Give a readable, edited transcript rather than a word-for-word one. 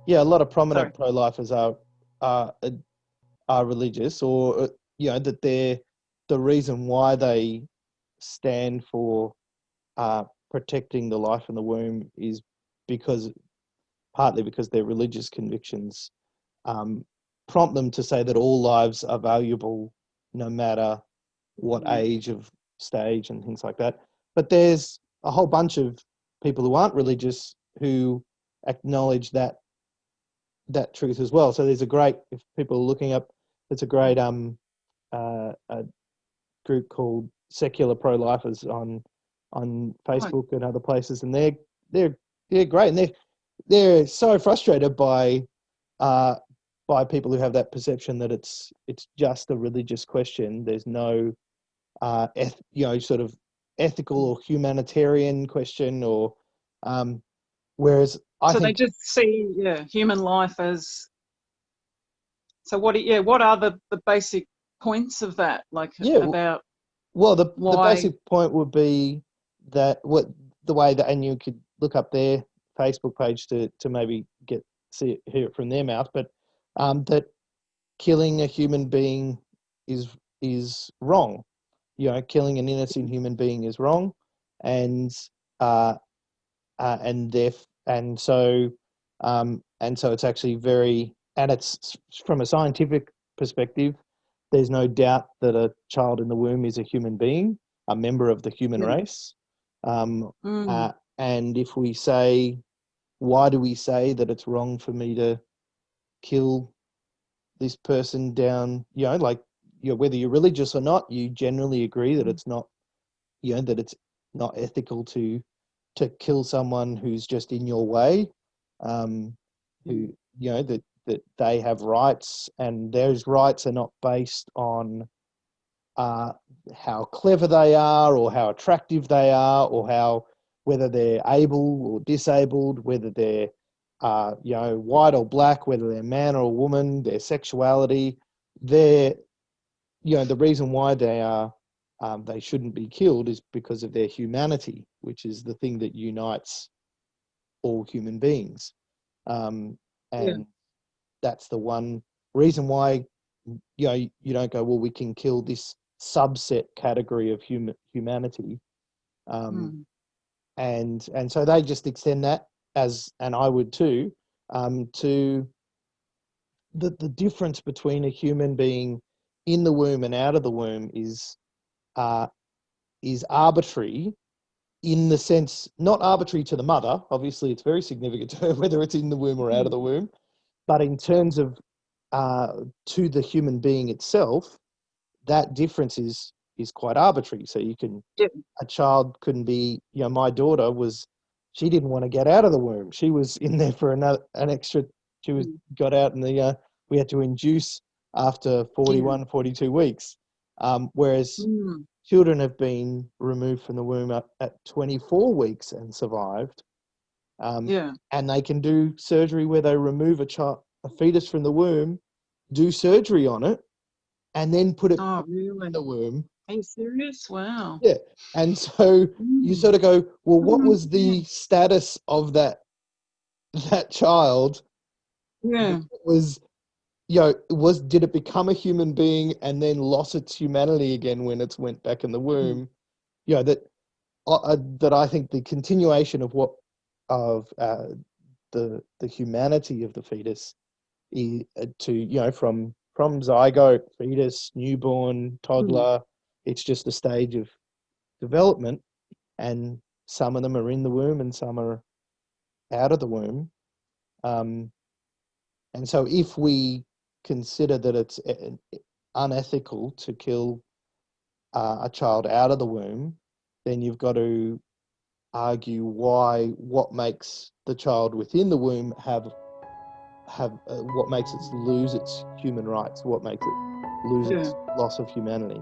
yeah, a lot of prominent Sorry. pro-lifers are religious, or that the reason why they stand for protecting the life in the womb is partly because their religious convictions prompt them to say that all lives are valuable, no matter what age of stage and things like that. But there's a whole bunch of people who aren't religious who acknowledge that truth as well. So there's if people are looking up, there's a great a group called Secular Pro-Lifers on Facebook and other places, and they're great, and they're so frustrated by people who have that perception that it's just a religious question. There's no sort of ethical or humanitarian question, or whereas I So they think just see human life as. So what are the basic points of that, like about well the why? basic point would be that the way that, and you could look up their Facebook page to maybe hear it from their mouth, but that killing a human being is wrong. Killing an innocent human being is wrong, and and so it's actually and it's from a scientific perspective. There's no doubt that a child in the womb is a human being, a member of the human race. And if we say, why do we say that it's wrong for me to kill this person down? Whether you're religious or not, you generally agree that it's not, that it's not ethical to kill someone who's just in your way, who that they have rights, and those rights are not based on how clever they are, or how attractive they are, or whether they're able or disabled, whether they're white or black, whether they're man or woman, their sexuality. The reason why they shouldn't be killed is because of their humanity, which is the thing that unites all human beings. And that's the one reason why you don't go, well, we can kill this subset category of humanity. And so they just extend that, and I would too, to the difference between a human being in the womb and out of the womb is arbitrary, in the sense, not arbitrary to the mother. Obviously, it's very significant to her whether it's in the womb or out of the womb. But in terms of to the human being itself, that difference is quite arbitrary. So a child couldn't be, my daughter she didn't want to get out of the womb. She was in there for an extra, got out, and we had to induce after 41, 42 weeks. Whereas children have been removed from the womb at 24 weeks and survived. And they can do surgery where they remove a fetus from the womb, do surgery on it, and then put it in the womb. Are you serious? Wow. Yeah. And so you sort of go, well, what was the status of that child? Yeah. Did it become a human being and then lost its humanity again when it went back in the womb? That I think the continuation of the humanity of the fetus from zygote, fetus, newborn, toddler. It's just a stage of development, and some of them are in the womb and some are out of the womb. And so if we consider that it's unethical to kill a child out of the womb, then you've got to argue what makes the child within the womb what makes it lose its human rights, what makes it lose its loss of humanity.